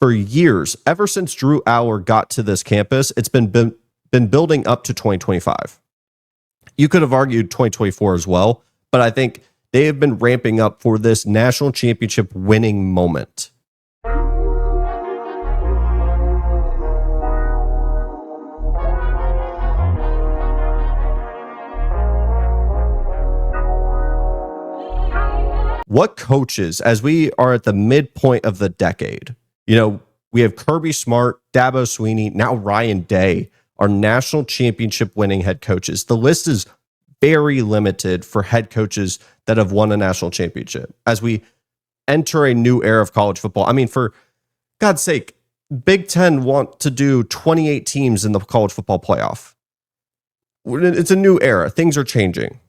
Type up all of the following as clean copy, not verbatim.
For years, ever since Drew Aller got to this campus, it's been building up to 2025. You could have argued 2024 as well, but I think they have been ramping up for this national championship winning moment. What coaches, as we are at the midpoint of the decade, we have Kirby Smart, Dabo Swinney, now Ryan Day, are national championship winning head coaches. The list is very limited for head coaches that have won a national championship as we enter a new era of college football. I mean, for God's sake, Big Ten want to do 28 teams in the college football playoff. It's a new era. Things are changing.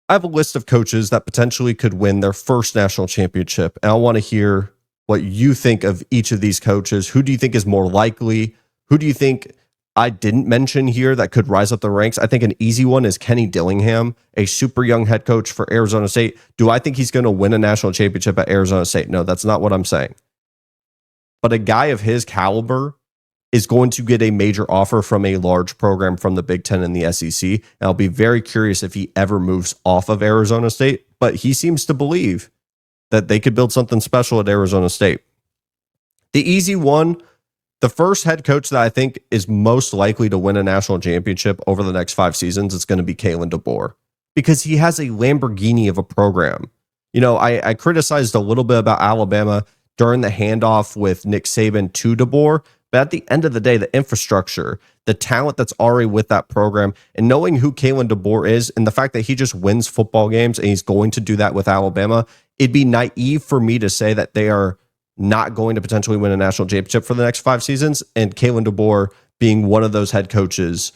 I have a list of coaches that potentially could win their first national championship, and I want to hear what you think of each of these coaches. Who do you think is more likely? Who do you think I didn't mention here that could rise up the ranks? I think an easy one is Kenny Dillingham, a super young head coach for Arizona State. Do I think he's going to win a national championship at Arizona State? No, that's not what I'm saying. But a guy of his caliber is going to get a major offer from a large program from the Big Ten and the SEC. And I'll be very curious if he ever moves off of Arizona State. But he seems to believe that they could build something special at Arizona State. The easy one, the first head coach that I think is most likely to win a national championship over the next 5 seasons, is going to be Kalen DeBoer, because he has a Lamborghini of a program. I criticized a little bit about Alabama during the handoff with Nick Saban to DeBoer, but at the end of the day, the infrastructure, the talent that's already with that program, and knowing who Kalen DeBoer is, and the fact that he just wins football games and he's going to do that with Alabama, it'd be naive for me to say that they are not going to potentially win a national championship for the next 5 seasons. And Kalen DeBoer being one of those head coaches,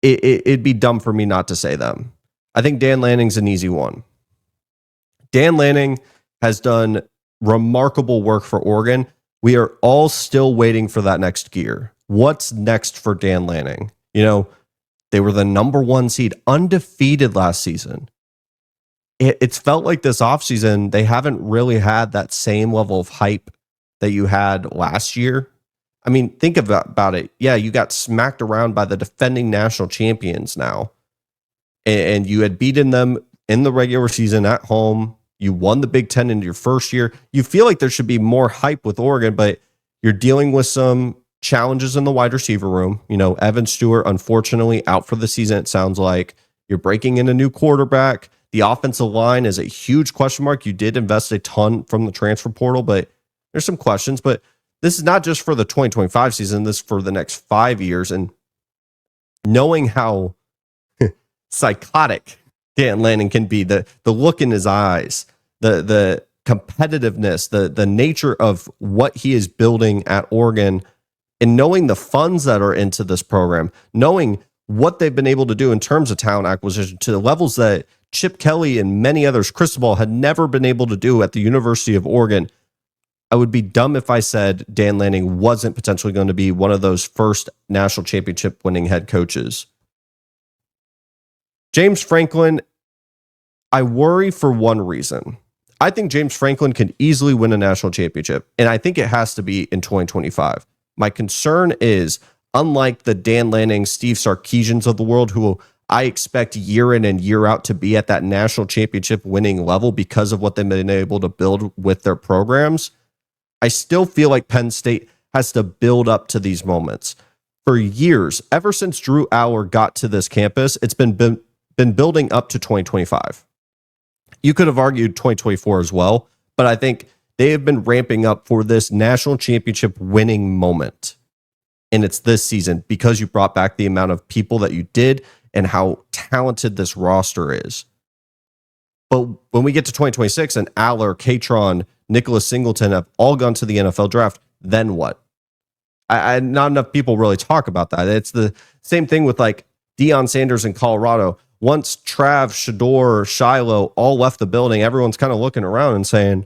it'd be dumb for me not to say them. I think Dan Lanning's an easy one. Dan Lanning has done remarkable work for Oregon. We are all still waiting for that next gear. What's next for Dan Lanning? They were the number 1 seed, undefeated last season. It's felt like this offseason, they haven't really had that same level of hype that you had last year. I mean, think about it. Yeah, you got smacked around by the defending national champions now. And you had beaten them in the regular season at home. You won the Big Ten in your first year. You feel like there should be more hype with Oregon, but you're dealing with some challenges in the wide receiver room. Evan Stewart, unfortunately, out for the season, it sounds like. You're breaking in a new quarterback. The offensive line is a huge question mark. You did invest a ton from the transfer portal, but there's some questions. But this is not just for the 2025 season. This is for the next 5 years. And knowing how psychotic Dan Lanning can be, the look in his eyes, the competitiveness, the nature of what he is building at Oregon, and knowing the funds that are into this program, knowing what they've been able to do in terms of talent acquisition to the levels that Chip Kelly and many others, Cristobal, had never been able to do at the University of Oregon. I would be dumb if I said Dan Lanning wasn't potentially going to be one of those first national championship winning head coaches. James Franklin, I worry for one reason. I think James Franklin can easily win a national championship, and I think it has to be in 2025. My concern is, unlike the Dan Lanning, Steve Sarkisians of the world, who I expect year in and year out to be at that national championship winning level because of what they've been able to build with their programs, I still feel like Penn State has to build up to these moments. For years, ever since Drew Aller got to this campus, it's been building up to 2025. You could have argued 2024 as well, but I think they have been ramping up for this national championship winning moment. And it's this season because you brought back the amount of people that you did and how talented this roster is. But when we get to 2026 and Aller, Katron, Nicholas Singleton have all gone to the NFL draft, then what? Not enough people really talk about that. It's the same thing with like Deion Sanders in Colorado. Once Trav, Shador, Shiloh all left the building, everyone's kind of looking around and saying,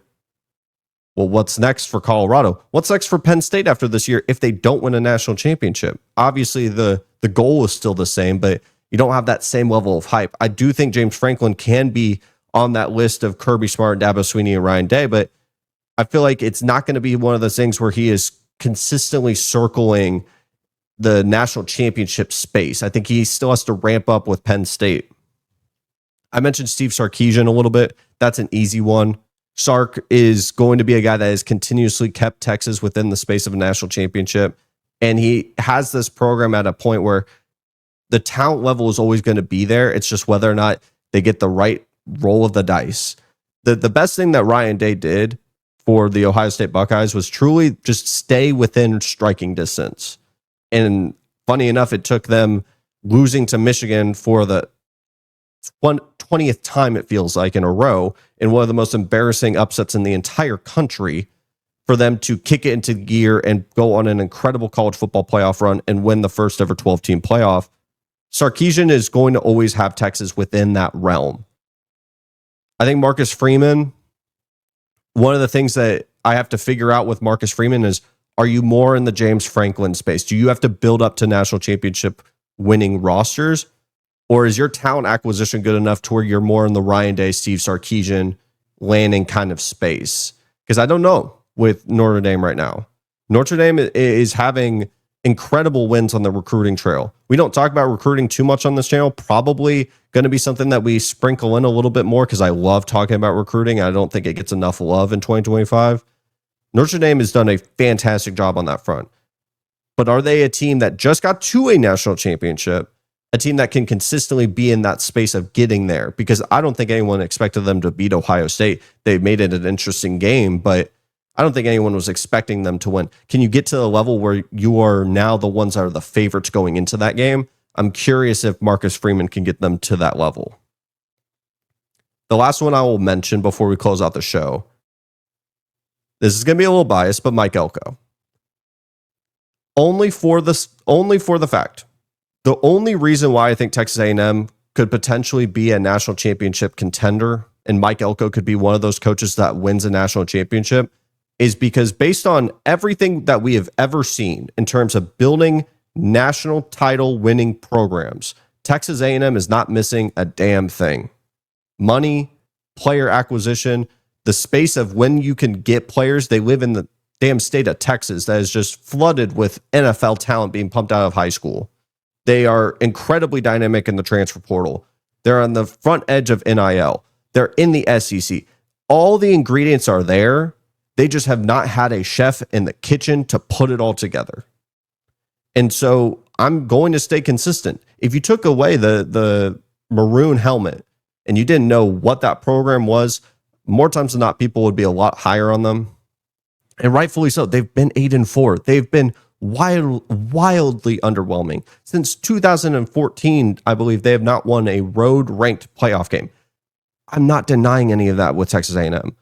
well, what's next for Colorado? What's next for Penn State after this year if they don't win a national championship? Obviously, the goal is still the same, but you don't have that same level of hype. I do think James Franklin can be on that list of Kirby Smart, Dabo Swinney, and Ryan Day, but I feel like it's not going to be one of those things where he is consistently circling the national championship space. I think he still has to ramp up with Penn State. I mentioned Steve Sarkisian a little bit. That's an easy one. Sark is going to be a guy that has continuously kept Texas within the space of a national championship. And he has this program at a point where the talent level is always going to be there. It's just whether or not they get the right roll of the dice. The best thing that Ryan Day did for the Ohio State Buckeyes was truly just stay within striking distance. And funny enough, it took them losing to Michigan for the 20th time, it feels like, in a row, in one of the most embarrassing upsets in the entire country, for them to kick it into gear and go on an incredible college football playoff run and win the first ever 12-team playoff. Sarkisian is going to always have Texas within that realm. I think Marcus Freeman, one of the things that I have to figure out with Marcus Freeman is, are you more in the James Franklin space? Do you have to build up to national championship winning rosters? Or is your talent acquisition good enough to where you're more in the Ryan Day, Steve Sarkisian landing kind of space? Because I don't know with Notre Dame right now. Notre Dame is having incredible wins on the recruiting trail. We don't talk about recruiting too much on this channel. Probably going to be something that we sprinkle in a little bit more because I love talking about recruiting. I don't think it gets enough love in 2025. Notre Dame has done a fantastic job on that front. But are they a team that just got to a national championship? A team that can consistently be in that space of getting there? Because I don't think anyone expected them to beat Ohio State. They made it an interesting game, but I don't think anyone was expecting them to win. Can you get to the level where you are now the ones that are the favorites going into that game? I'm curious if Marcus Freeman can get them to that level. The last one I will mention before we close out the show. This is going to be a little biased, but Mike Elko. Only for the fact. The only reason why I think Texas A&M could potentially be a national championship contender and Mike Elko could be one of those coaches that wins a national championship is because based on everything that we have ever seen in terms of building national title winning programs, Texas A&M is not missing a damn thing. Money, player acquisition, the space of when you can get players. They live in the damn state of Texas that is just flooded with NFL talent being pumped out of high school. They are incredibly dynamic in the transfer portal. They're on the front edge of NIL. They're in the SEC. All the ingredients are there. They just have not had a chef in the kitchen to put it all together. And so I'm going to stay consistent. If you took away the maroon helmet and you didn't know what that program was, more times than not, people would be a lot higher on them. And rightfully so. They've been 8-4. They've been wildly underwhelming. Since 2014, I believe they have not won a road-ranked playoff game. I'm not denying any of that with Texas A&M.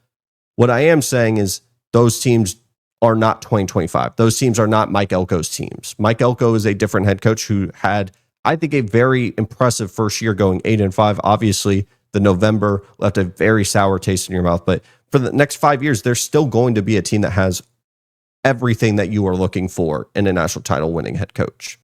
What I am saying is those teams are not 2025. Those teams are not Mike Elko's teams. Mike Elko is a different head coach who had, I think, a very impressive first year going 8-5. Obviously, the November left a very sour taste in your mouth. But for the next 5 years, there's still going to be a team that has everything that you are looking for in a national title winning head coach.